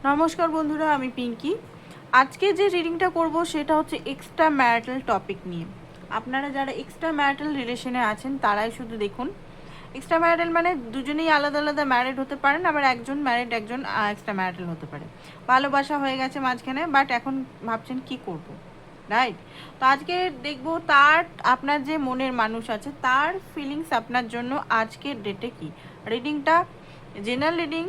নমস্কার বন্ধুরা, আমি পিঙ্কি। আজকে যে রিডিংটা করব সেটা হচ্ছে এক্সট্রা ম্যারিটাল টপিক নিয়ে। আপনারা যারা এক্সট্রা ম্যারিটাল রিলেশনে আছেন তারাই শুধু দেখুন। এক্সট্রা ম্যারিটাল মানে দুজনেই আলাদা আলাদা ম্যারিড হতে পারেন, আবার একজন ম্যারিড একজন এক্সট্রা ম্যারিটাল হতে পারে। ভালোবাসা হয়ে গেছে মাঝখানে, বাট এখন ভাবছেন কি করব, রাইট? তো আজকে দেখবো তার আপনার যে মনের মানুষ আছে তার ফিলিংস আপনার জন্য আজকের ডেটে কি। রিডিংটা জেনারেল রিডিং,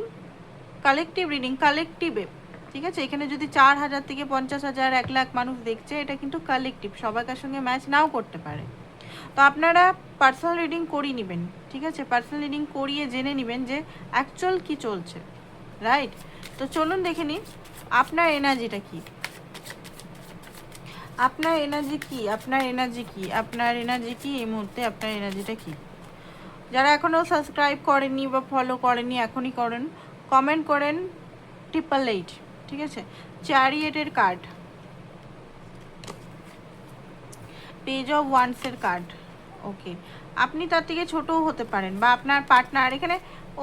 কালেকটিভ রিডিং, কালেকটিভে, ঠিক আছে? এখানে যদি 4,000 থেকে 50,000 1,00,000 মানুষ দেখছে, এটা কিন্তু কালেকটিভ, সবাইকার সঙ্গে ম্যাচ নাও করতে পারে। তো আপনারা পার্সোনাল রিডিং করিয়ে নেবেন, ঠিক আছে? পার্সোনাল রিডিং করিয়ে জেনে নেবেন যে অ্যাকচুয়াল কি চলছে, রাইট? তো চলুন দেখে নিই আপনার এনার্জিটা কি, আপনার এনার্জি কি, আপনার এনার্জি কি, আপনার এনার্জি কি এই মুহূর্তে, আপনার এনার্জিটা কি। যারা এখনও সাবস্ক্রাইব করেননি বা ফলো করেননি এখনই করেন, কমেন্ট করেন 888, ঠিক আছে? চ্যারিয়েটের কার্ড, পেজ অফ ওয়ান্সের কার্ড, ওকে। আপনি তার থেকে ছোটও হতে পারেন বা আপনার পার্টনার এখানে,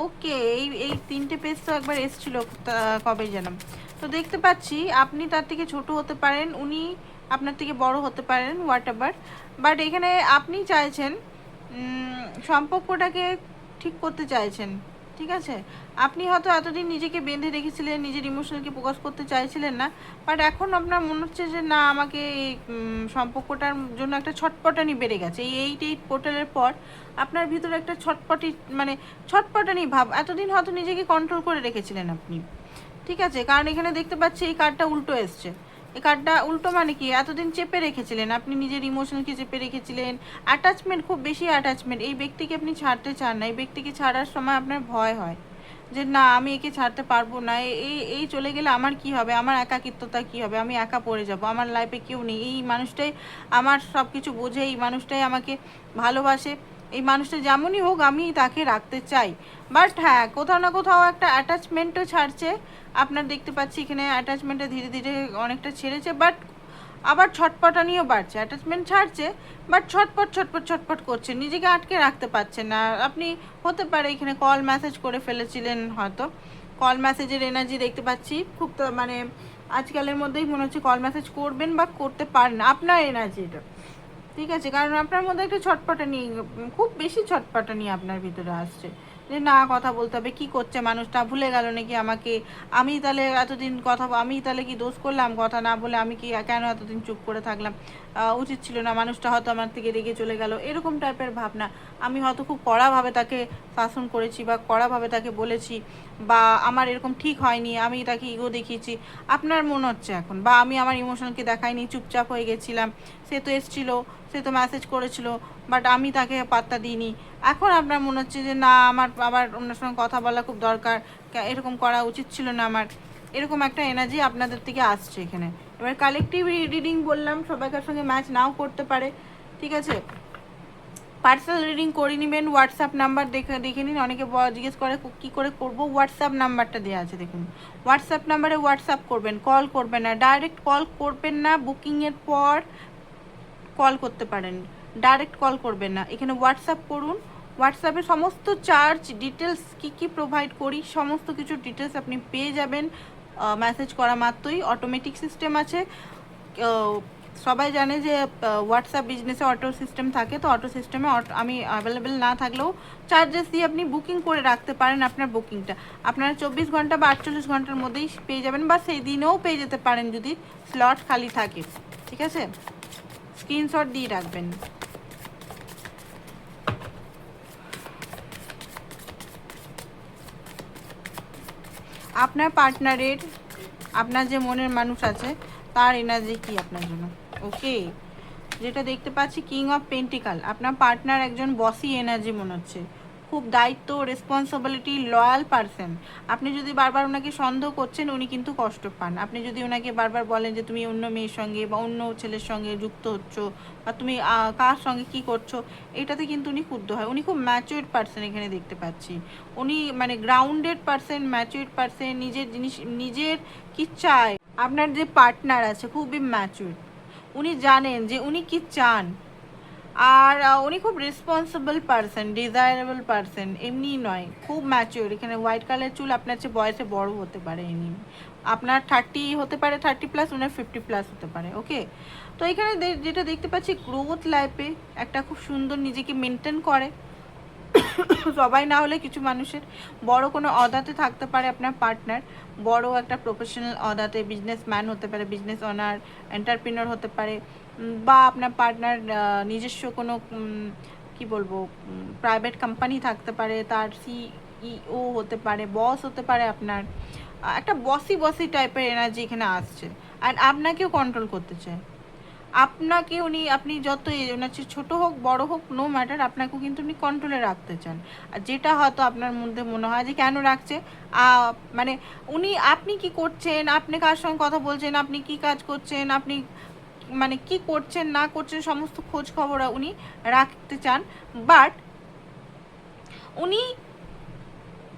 ওকে। এই এই তিনটে পেজ তো একবার এসেছিলো কবে জানাম। তো দেখতে পাচ্ছি আপনি তার থেকে ছোট হতে পারেন, উনি আপনার থেকে বড় হতে পারেন, হোয়াট এভার। বাট এখানে আপনি চাইছেন সম্পর্কটাকে ঠিক করতে চাইছেন, ঠিক আছে? আপনি হয়তো এতদিন নিজেকে বেঁধে রেখেছিলেন, নিজের ইমোশনালকে প্রকাশ করতে চাইছিলেন না, বাট এখন আপনার মনে হচ্ছে যে না, আমাকে এই সম্পর্কটার জন্য একটা ছটপটানি বেড়ে গেছে। এই 8 পোর্টালের পর আপনার ভিতরে একটা ছটপটানি ভাব, এতদিন হয়তো নিজেকে কন্ট্রোল করে রেখেছিলেন আপনি, ঠিক আছে? কারণ এখানে দেখতে পাচ্ছি এই কার্ডটা উল্টো এসছে। এই কার্ডটা উল্টো মানে কি, এতদিন চেপে রেখেছিলেন আপনি, নিজের ইমোশনকে চেপে রেখেছিলেন, অ্যাটাচমেন্ট, খুব বেশি অ্যাটাচমেন্ট। এই ব্যক্তিকে আপনি ছাড়তে চান না, এই ব্যক্তিকে ছাড়ার সময় আপনার ভয় হয় যে না, আমি একে ছাড়তে পারবো না, এই এই চলে গেলে আমার কি হবে, আমার একাকিত্বতা কি হবে, আমি একা পড়ে যাব, আমার লাইফে কেউ নেই, এই মানুষটাই আমার সব কিছু বোঝে, এই মানুষটাই আমাকে ভালোবাসে, এই মানুষটা যেমনই হোক আমি তাকে রাখতে চাই। বাট হ্যাঁ, কোথাও না কোথাও একটা অ্যাটাচমেন্টও ছাড়ছে। আপনার দেখতে পাচ্ছি এখানে অ্যাটাচমেন্টটা ধীরে ধীরে অনেকটা ছেড়েছে, বাট আবার ছটপটানিও বাড়ছে। অ্যাটাচমেন্ট ছাড়ছে, বাট ছটপট ছটপট ছটপট করছে, নিজেকে আটকে রাখতে পারছেন না আপনি। হতে পারে এখানে কল মেসেজ করে ফেলেছিলেন হয়তো, কল মেসেজের এনার্জি দেখতে পাচ্ছি খুব, মানে আজকালের মধ্যেই মনে হচ্ছে কল মেসেজ করবেন বা করতে পারেন, আপনার এনার্জি এটা, ঠিক আছে? কারণ আপনার মধ্যে একটা ছটপটানি, খুব বেশি ছটপটানি আপনার ভিতরে আসছে যে না, কথা বলতে হবে, কী করছে মানুষটা, ভুলে গেল নাকি আমাকে, আমি তাহলে এতদিন কথা, আমি তাহলে কি দোষ করলাম, কথা না বলে আমি কি কেন এতদিন চুপ করে থাকলাম, উচিত ছিল না, মানুষটা হয়তো আমার থেকে রেগে চলে গেল, এরকম টাইপের ভাবনা। আমি হয়তো খুব কড়াভাবে তাকে শাসন করেছি বা কড়াভাবে তাকে বলেছি, বা আমার এরকম ঠিক হয়নি, আমি তাকে ইগো দেখিয়েছি আপনার মনে হচ্ছে এখন, বা আমি আমার ইমোশনকে দেখাইনি, চুপচাপ হয়ে গেছিলাম, সে তো এসেছিলো, সে তো মেসেজ করেছিল, বাট আমি তাকে পাত্তা দিইনি। এখন আপনার মনে হচ্ছে যে না, আমার আবার ওনার সঙ্গে কথা বলা খুব দরকার, এরকম করা উচিত ছিল না আমার, এরকম একটা এনার্জি আপনাদের থেকে আসছে এখানে। এবার কালেকটিভ রিডিং বললাম, সবাইকার সঙ্গে ম্যাচ নাও করতে পারে, ঠিক আছে? পার্সোনাল রিডিং করে নেবেন, হোয়াটসঅ্যাপ নাম্বার দেখে নিন। অনেকে জিজ্ঞেস করে কী করে করবো, হোয়াটসঅ্যাপ নাম্বারটা দেওয়া আছে দেখুন। হোয়াটসঅ্যাপ নাম্বারে হোয়াটসঅ্যাপ করবেন, কল করবেন না, ডাইরেক্ট কল করবেন না। বুকিংয়ের পর কল করতে পারেন, ডাইরেক্ট কল করবেন না, এখানে হোয়াটসঅ্যাপ করুন। হোয়াটসঅ্যাপে সমস্ত চার্জ ডিটেলস কী কী প্রোভাইড করি সমস্ত কিছু ডিটেলস আপনি পেয়ে যাবেন মেসেজ করা মাত্রই। অটোমেটিক সিস্টেম আছে, সবাই জানে যে হোয়াটসঅ্যাপ বিজনেসে অটো সিস্টেম থাকে, তো অটো সিস্টেমে আমি অ্যাভেলেবেল না থাকলেও চার্জেস দিয়ে আপনি বুকিং করে রাখতে পারেন আপনার বুকিংটা। আপনারা 24 ঘন্টা বা 48 ঘন্টার মধ্যেই পেয়ে যাবেন, বা সেই দিনেও পেয়ে যেতে পারেন যদি স্লট খালি থাকে, ঠিক আছে? স্ক্রিনশট দিয়ে রাখবেন। আপনার পার্টনারের, আপনার যে মনের মানুষ আছে তার এনার্জি কি আপনার জন্য, ওকে। যেটা দেখতে পাচ্ছি কিং অফ পেন্টিকাল, আপনার পার্টনার একজন বসি এনার্জি মনে হচ্ছে, খুব দায়িত্ব, রেসপন্সিবিলিটি, লয়াল পারসন। আপনি যদি বারবার ওনাকে সন্দেহ করছেন উনি কিন্তু কষ্ট পান। আপনি যদি ওনাকে বারবার বলেন যে তুমি অন্য মেয়ের সঙ্গে বা অন্য ছেলের সঙ্গে যুক্ত হচ্ছ, বা তুমি কার সঙ্গে কি করছো, এটাতে কিন্তু উনি ক্ষুব্ধ হয়। উনি খুব ম্যাচিউরড পারসন এখানে দেখতে পাচ্ছি, উনি মানে গ্রাউন্ডেড পারসন, ম্যাচিউরড পারসন, নিজের জিনিস নিজের কি চায়। আপনার যে পার্টনার আছে খুবই ম্যাচিউরড, উনি জানেন যে উনি কি চান, আর উনি খুব রেসপন্সিবল পারসন, ডিজায়ারেবল পারসন, এমনি নয়, খুব ম্যাচিওর। এখানে হোয়াইট কালার চুল, আপনার চেয়ে বয়সে বড় হতে পারে ইনি, আপনার 30 হতে পারে, 30+, ওনার 50+ হতে পারে। ওকে, তো এখানে যেটা দেখতে পাচ্ছি, গ্রোথ লাইফে একটা খুব সুন্দর নিজেকে মেনটেন করে। সবাই না হলে কিছু মানুষের বড় কোনো অদাতে থাকতে পারে আপনার পার্টনার, বড় একটা প্রফেশনাল অদাতে, বিজনেসম্যান হতে পারে, বিজনেস ওনার, এন্টারপ্রেনার হতে পারে, বা আপনার পার্টনার নিজস্ব কোনো কি বলবো প্রাইভেট কোম্পানি থাকতে পারে, তার সিইও হতে পারে, বস হতে পারে আপনার। একটা বসি বসি টাইপের এনার্জি এখানে আসছে, আর আপনাকেও কন্ট্রোল করতে চায়। আপনাকে উনি, আপনি যত ওনার চেয়ে ছোটো হোক বড় হোক, নো ম্যাটার, আপনাকেও কিন্তু উনি কন্ট্রোলে রাখতে চান। আর যেটা হয়তো আপনার মধ্যে মনে হয় যে কেন রাখছে, মানে উনি, আপনি কি করছেন, আপনি কার সঙ্গে কথা বলছেন, আপনি কি কাজ করছেন, আপনি মানে কি করছেন না করছেন, সমস্ত খোঁজ খবর উনি রাখতে চান। বাট উনি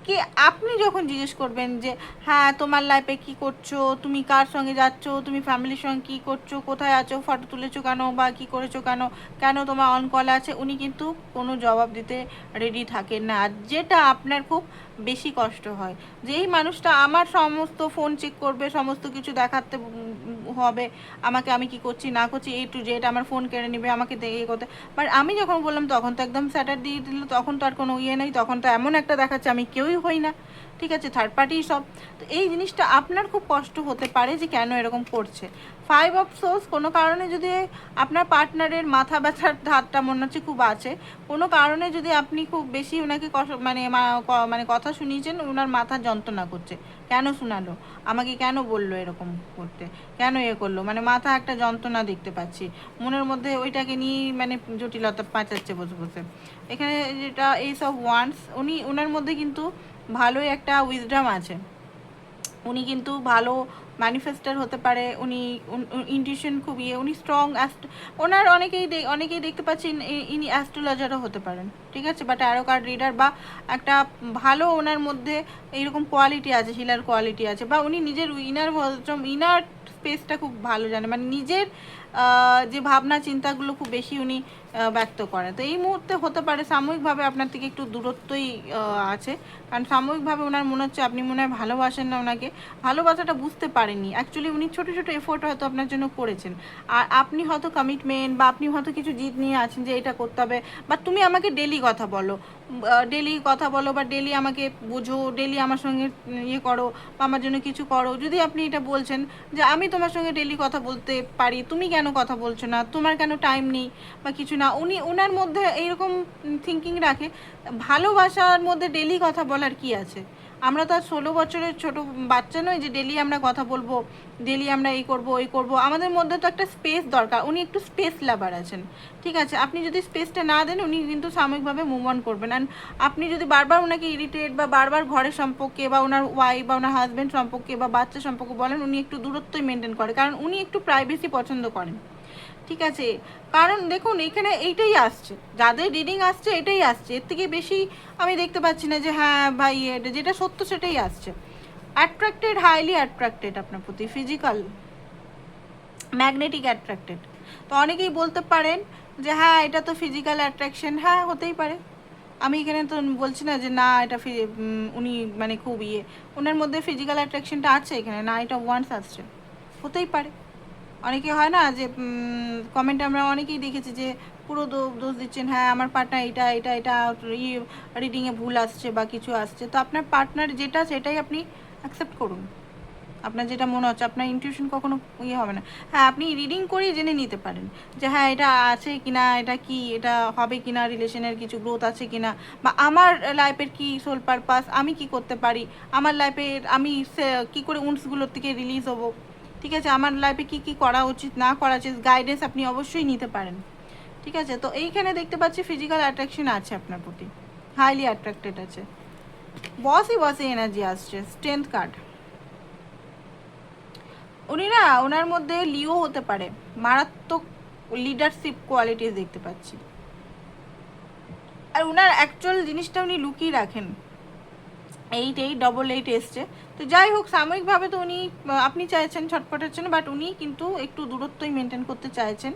কি, আপনি যখন জিজ্ঞেস করবেন যে হ্যাঁ তোমার লাইফে কি করছো, তুমি কার সঙ্গে যাচ্ছ, তুমি ফ্যামিলির সঙ্গে কী করছো, কোথায় আছো, ফটো তুলেছো কেন, বা কী করেছো কেন, কেন তোমার অন কল আছে, উনি কিন্তু কোনো জবাব দিতে রেডি থাকেন না। আর যেটা আপনার খুব বেশি কষ্ট হয়, যে এই মানুষটা আমার সমস্ত ফোন চেক করবে, সমস্ত কিছু দেখাতে হবে আমাকে, আমি কি করছি না করছি, A to Z আমার ফোন কেড়ে নেবে, আমাকে দেখে করতে। বাট আমি যখন বললাম তখন তো একদম স্যাটার দিয়ে দিল, তখন তো আর কোনো ইয়ে নেই, তখন তো এমন একটা দেখাচ্ছে আমি কেউই হই না, ঠিক আছে, থার্ড পার্টি সব। তো এই জিনিসটা আপনার খুব কষ্ট হতে পারে যে কেন এরকম করছে। 5 of Swords, কোনো কারণে যদি আপনার পার্টনারের মাথা ব্যথার ধারটা মনে হচ্ছে খুব আছে, কোনো কারণে যদি আপনি খুব বেশি ওনাকে মানে কথা শুনিয়েছেন, ওনার মাথা যন্ত্রণা করছে, কেন শোনালো আমাকে, কেন বললো এরকম করতে, কেন করলো, মানে মাথা একটা যন্ত্রণা দেখতে পাচ্ছি, মনের মধ্যে ওইটাকে নিয়ে মানে জটিলতা পাচাচ্ছে বসে বসে। এখানে যেটা এইসব ওয়ান্স, ওনার মধ্যে কিন্তু ভালোই একটা উইজডম আছে, উনি কিন্তু ভালো ম্যানিফেস্টার হতে পারে, উনি ইনটিউশন খুব উনি স্ট্রং, ওনার অনেকেই দেখতে পাচ্ছেন ইনি অ্যাস্ট্রোলজারও হতে পারেন, ঠিক আছে, বা ট্যারো কার্ড রিডার, বা একটা ভালো ওনার মধ্যে এইরকম কোয়ালিটি আছে, হিলার কোয়ালিটি আছে, বা উনি নিজের ইনার স্পেসটা খুব ভালো জানে, মানে নিজের যে ভাবনা চিন্তাগুলো খুব বেশি উনি ব্যক্ত করে। তো এই মুহূর্তে হতে পারে সাময়িকভাবে আপনার থেকে একটু দূরত্বই আছে, কারণ সাময়িকভাবে ওনার মনে হচ্ছে আপনি মনে হয় ভালোবাসেন না ওনাকে, ভালোবাসাটা বুঝতে পারেননি। অ্যাকচুয়ালি উনি ছোটো ছোটো এফোর্ট হয়তো আপনার জন্য করেছেন, আর আপনি হয়তো কমিটমেন্ট, বা আপনি হয়তো কিছু জিদ নিয়ে আছেন যে এটা করতে হবে, বা তুমি আমাকে ডেলি কথা বলো, বা ডেলি আমাকে বোঝো, ডেলি আমার সঙ্গে ইয়ে করো, বা আমার জন্য কিছু করো। যদি আপনি এটা বলছেন যে আমি তোমার সঙ্গে ডেলি কথা বলতে পারি, তুমি কেন কথা বলছো না, তোমার কেন টাইম নেই বা কিছু না, ওনার মধ্যে এইরকম থিঙ্কিং রাখে। ভালোবাসার মধ্যে ডেলি কথা বলার কি আছে, আমরা তো আর 16 বছরের ছোটো বাচ্চা নয় যে ডেলি আমরা কথা বলবো, ডেলি আমরা এই করব ওই করব। আমাদের মধ্যে তো একটা স্পেস দরকার, উনি একটু স্পেস লাভার আছেন, ঠিক আছে, আপনি যদি স্পেসটা না দেন উনি কিন্তু সাময়িকভাবে মুভ অন করবেন। অ্যান্ড আপনি যদি বারবার ওনাকে ইরিটেট, বা বারবার ঘরের সম্পর্কে, বা ওনার ওয়াইফ বা ওনার হাজব্যান্ড সম্পর্কে, বা বাচ্চা সম্পর্কে বলেন, উনি একটু দূরত্বই মেনটেন করে, কারণ উনি একটু প্রাইভেসি পছন্দ করেন, ঠিক আছে। কারণ দেখুন এখানে এইটাই আসছে, যাদের রিডিং আসছে এটাই আসছে, এর থেকে বেশি আমি দেখতে পাচ্ছি না যে হ্যাঁ ভাই যেটা সত্য সেটাই আসছে। অ্যাট্রাক্টেড, হাইলি অ্যাট্রাক্টেড আপনার প্রতি, ফিজিক্যাল, ম্যাগনেটিক অ্যাট্রাক্টেড। তো অনেকেই বলতে পারেন যে হ্যাঁ এটা তো ফিজিক্যাল অ্যাট্রাকশন, হ্যাঁ হতেই পারে, আমি এখানে তো বলছি না যে না এটা উনি মানে খুব ওনার মধ্যে ফিজিক্যাল অ্যাট্রাকশনটা আছে, এখানে না এটা ওয়ান্স আসছে, হতেই পারে। অনেকে হয় না যে কমেন্টে আমরা অনেকেই দেখেছি যে পুরো দোষ দিচ্ছেন, হ্যাঁ আমার পার্টনার এটা এটা এটা রিডিংয়ে ভুল আসছে বা কিছু আসছে। তো আপনার পার্টনার যেটা সেটাই আপনি অ্যাকসেপ্ট করুন, আপনার যেটা মনে হচ্ছে, আপনার ইনটিউশন কখনো হবে না। হ্যাঁ আপনি রিডিং করেই জেনে নিতে পারেন যে হ্যাঁ এটা আছে কিনা, এটা কি, এটা হবে কিনা, রিলেশনের কিছু গ্রোথ আছে কিনা, বা আমার লাইফের কি সোল পারপাস, আমি কি করতে পারি, আমার লাইফের আমি কি করে উন্সগুলোর থেকে রিলিজ হব, ঠিক আছে, আমার লাইফে কি কি করা উচিত না করা উচিত, গাইডেন্স আপনি অবশ্যই নিতে পারেন, ঠিক আছে। তো এইখানে দেখতে পাচ্ছি ফিজিক্যাল অ্যাট্রাকশন আছে আপনার প্রতি, হাইলি অ্যাট্রাক্টেড আছে, বসই এনার্জি আসছে, স্ট্রেংথ কার্ড। উনি না, ওনার মধ্যে লিও হতে পারে, মারাত্মক লিডারশিপ কোয়ালিটিস দেখতে পাচ্ছি, আর ওনার অ্যাকচুয়াল জিনিসটা উনি লুকিয়ে রাখেন, 8888 এসছে। তো যাই হোক, সাময়িকভাবে তো উনি আপনি চাইছেন ছটপটের জন্য, বাট উনি কিন্তু একটু দূরত্বই মেনটেন করতে চাইছেন,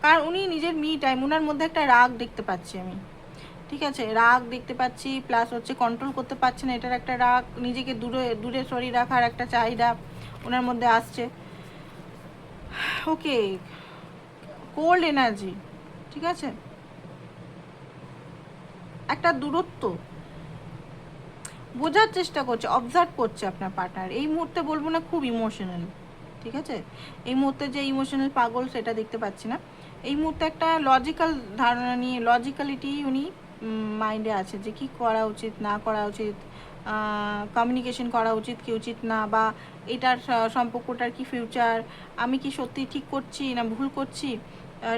কারণ উনি নিজের মি টাইম, ওনার মধ্যে একটা রাগ দেখতে পাচ্ছি আমি, ঠিক আছে, রাগ দেখতে পাচ্ছি, প্লাস হচ্ছে কন্ট্রোল করতে পারছেন, এটার একটা রাগ, নিজেকে দূরে দূরে সরিয়ে রাখার একটা চাহিদা ওনার মধ্যে আসছে। ওকে, কোল্ড এনার্জি, ঠিক আছে, একটা দূরত্ব, বোঝার চেষ্টা করছে, অবজার্ভ করছে আপনার পার্টনার। এই মুহূর্তে বলবো না খুব ইমোশনাল, ঠিক আছে, এই মুহূর্তে যে ইমোশনাল পাগল সেটা দেখতে পাচ্ছি না, এই মুহূর্তে একটা লজিক্যাল ধারণা নিয়ে, লজিক্যালিটি উনি মাইন্ডে আছে যে কী করা উচিত না করা উচিত, কমিউনিকেশন করা উচিত কি উচিত না, বা এটার সম্পর্কটার কি ফিউচার, আমি কি সত্যি ঠিক করছি না ভুল করছি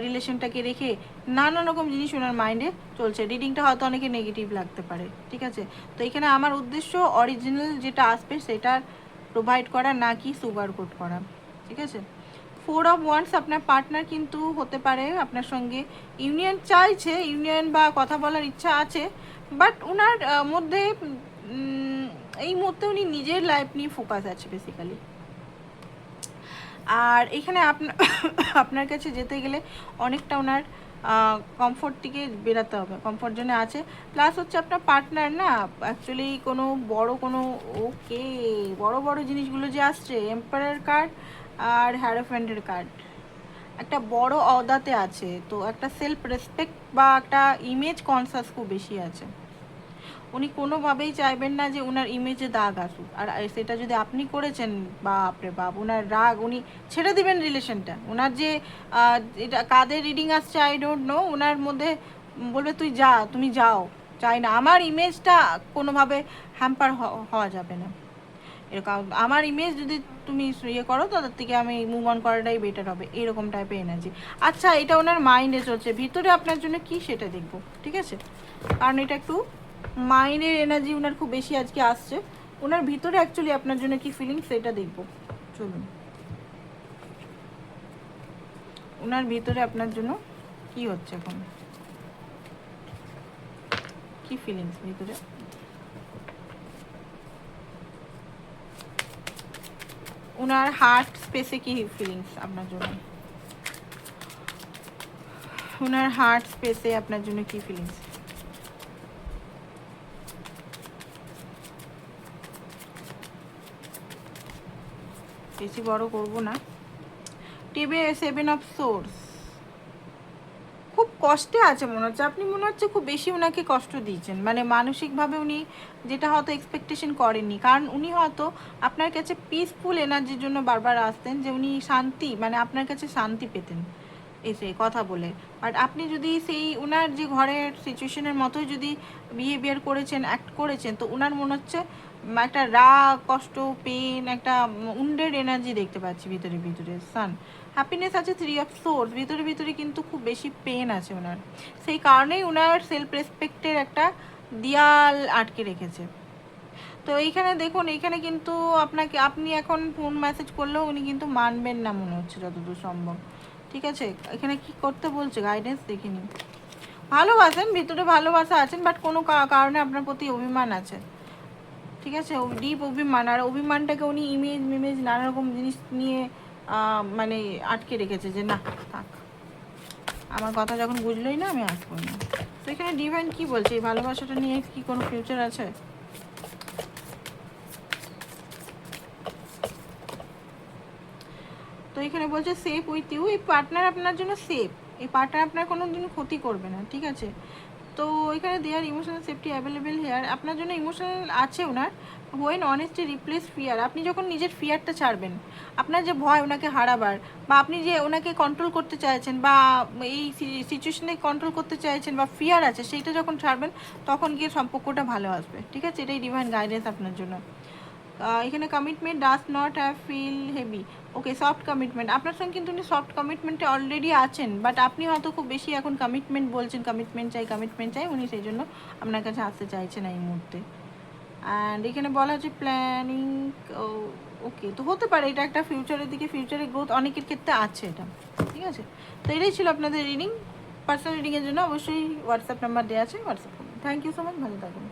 রিলেশনটাকে রেখে, নানান রকম জিনিস ওনার মাইন্ডে চলছে। রিডিংটা হয়তো অনেকে নেগেটিভ লাগতে পারে, ঠিক আছে। তো এখানে আমার উদ্দেশ্য অরিজিনাল যেটা আসবে সেটার প্রোভাইড করা, না কি সুগার কোট করা, ঠিক আছে। 4 অফ ওয়ান্স, আপনার পার্টনার কিন্তু হতে পারে আপনার সঙ্গে ইউনিয়ন চাইছে, ইউনিয়ন বা কথা বলার ইচ্ছা আছে, বাট ওনার মধ্যে এই মুহূর্তে উনি নিজের লাইফ নিয়ে ফোকাস আছে বেসিক্যালি। আর এখানে আপনার কাছে যেতে গেলে অনেকটা ওনার কমফোর্ট থেকে বেরাতে হবে, কমফোর্ট জোনে আছে। প্লাস হচ্ছে আপনার পার্টনার না অ্যাকচুয়ালি কোনো ওকে বড় বড় জিনিসগুলো যে আসছে, এম্পায়ার কার্ড আর হ্যারোফ্যান্ডের কার্ড, একটা বড় অহদাতে আছে, তো একটা সেলফ রেসপেক্ট বা একটা ইমেজ কনসাস খুব বেশি আছে। উনি কোনোভাবেই চাইবেন না যে ওনার ইমেজে দাগ আসুক, আর সেটা যদি আপনি করেছেন, বাপরে বাপ, ওনার রাগ, উনি ছেড়ে দিবেন রিলেশনটা। ওনার যে এটা কাদের রিডিং আসছে আই ডোন্ট নো, ওনার মধ্যে বলবে তুই যা, তুমি যাও, চাই না, আমার ইমেজটা কোনোভাবে হ্যাম্পার হওয়া যাবে না, এরকম আমার ইমেজ যদি তুমি ইয়ে করো তাদের থেকে আমি মুভ অন করাটাই বেটার হবে, এরকম টাইপের এনার্জি। আচ্ছা, এটা ওনার মাইন্ডে চলছে, ভিতরে আপনার জন্য কি সেটা দেখবো, ঠিক আছে, কারণ এটা একটু মাইন্ডের এনার্জি ওনার খুব বেশি আজকে আসছে। ওনার ভিতরে অ্যাকচুয়ালি আপনার জন্য কি ফিলিংস সেটা দেখবো, চলুন। ওনার ভিতরে আপনার জন্য কি হচ্ছে এখন, কি ফিলিংস ভিতরে, ওনার হার্ট স্পেসে কি ফিলিংস আপনার জন্য, ওনার হার্ট স্পেসে আপনার জন্য কি ফিলিংস। বেশি বড় করব না, টেবে 7 অফ সোর্স, খুব কষ্টে আছে মনে হচ্ছে, আপনি মনে হচ্ছে খুব বেশি ওনাকে কষ্ট দিয়েছেন, মানে মানসিকভাবে উনি যেটা হয়তো এক্সপেকটেশন করেননি, কারণ উনি হয়তো আপনার কাছে পিসফুল এনার্জির জন্য বারবার আসতেন, যে উনি শান্তি, মানে আপনার কাছে শান্তি পেতেন এসে কথা বলে, বাট আপনি যদি সেই ওনার যে ঘরের সিচুয়েশনের মতোই যদি বিহেভিয়ার করেছেন, অ্যাক্ট করেছেন, তো ওনার মনে হচ্ছে একটা রাগ, কষ্ট, পেন, একটা উন্ডেড এনার্জি দেখতে পাচ্ছি ভিতরে ভিতরে। সান, হ্যাপিনেস আছে, 3 অফ সোর্স, ভিতরে ভিতরে কিন্তু খুব বেশি পেন আছে ওনার, সেই কারণেই ওনার সেলফ রেসপেক্টের একটা দেয়াল আটকে রেখেছে। তো এইখানে দেখুন, এইখানে কিন্তু আপনি এখন ফোন মেসেজ করলেও উনি কিন্তু মানবেন না মনে হচ্ছে যতদূর সম্ভব, ঠিক আছে। এখানে কি করতে বলছে গাইডেন্স দেখিনি, ভালোবাসেন, ভিতরে ভালোবাসা আছেন, বাট কোনো কারণে আপনার প্রতি অভিমান আছে, ঠিক আছে, ডিপ অভিমান, আর অভিমানটাকে উনি ইমেজ নানা রকম জিনিস নিয়ে মানে আটকে রেখেছে, যে না থাক, আমার কথা যখন বুঝলোই না আমি আসবো না। তো এখানে ডিভাইন কি বলছে, এই ভালোবাসাটা নিয়ে কি কোনো ফিউচার আছে। তো এখানে বলছে সেফ উইথ ইউ, এই পার্টনার আপনার জন্য সেফ, এই পার্টনার আপনার কোনো দিন ক্ষতি করবে না, ঠিক আছে। তো এখানে দেয়ার ইমোশনাল সেফটি অ্যাভেলেবেল হেয়ার, আপনার জন্য ইমোশনাল আছে ওনার। হোয়েন অনেস্টি রিপ্লেস ফিয়ার, আপনি যখন নিজের ফিয়ারটা ছাড়বেন, আপনার যে ভয় ওনাকে হারাবার, বা আপনি যে ওনাকে কন্ট্রোল করতে চাইছেন, বা এই সিচুয়েশনে কন্ট্রোল করতে চাইছেন, বা ফিয়ার আছে, সেইটা যখন ছাড়বেন তখন গিয়ে সম্পর্কটা ভালো আসবে, ঠিক আছে। এটাই ডিভাইন গাইডেন্স আপনার জন্য। এখানে commitment does not have feel heavy, okay, soft commitment, আপনার সঙ্গে কিন্তু উনি সফট কমিটমেন্টে অলরেডি আছেন, বাট আপনি হয়তো খুব বেশি এখন কমিটমেন্ট বলছেন, কমিটমেন্ট চাই, উনি সেই জন্য আপনার কাছে আসতে চাইছেন এই মুহূর্তে। অ্যান্ড এখানে বলা হচ্ছে প্ল্যানিং, ওকে, তো হতে পারে এটা একটা ফিউচারের দিকে, ফিউচারের গ্রোথ অনেকের ক্ষেত্রে আছে এটা, ঠিক আছে। তো এটাই ছিল আপনাদের রিডিং। পার্সোনাল রিডিংয়ের জন্য অবশ্যই হোয়াটসঅ্যাপ নাম্বার দেওয়া আছে, হোয়াটসঅ্যাপ করুন। থ্যাংক ইউ সো মাচ, ভালো থাকুন।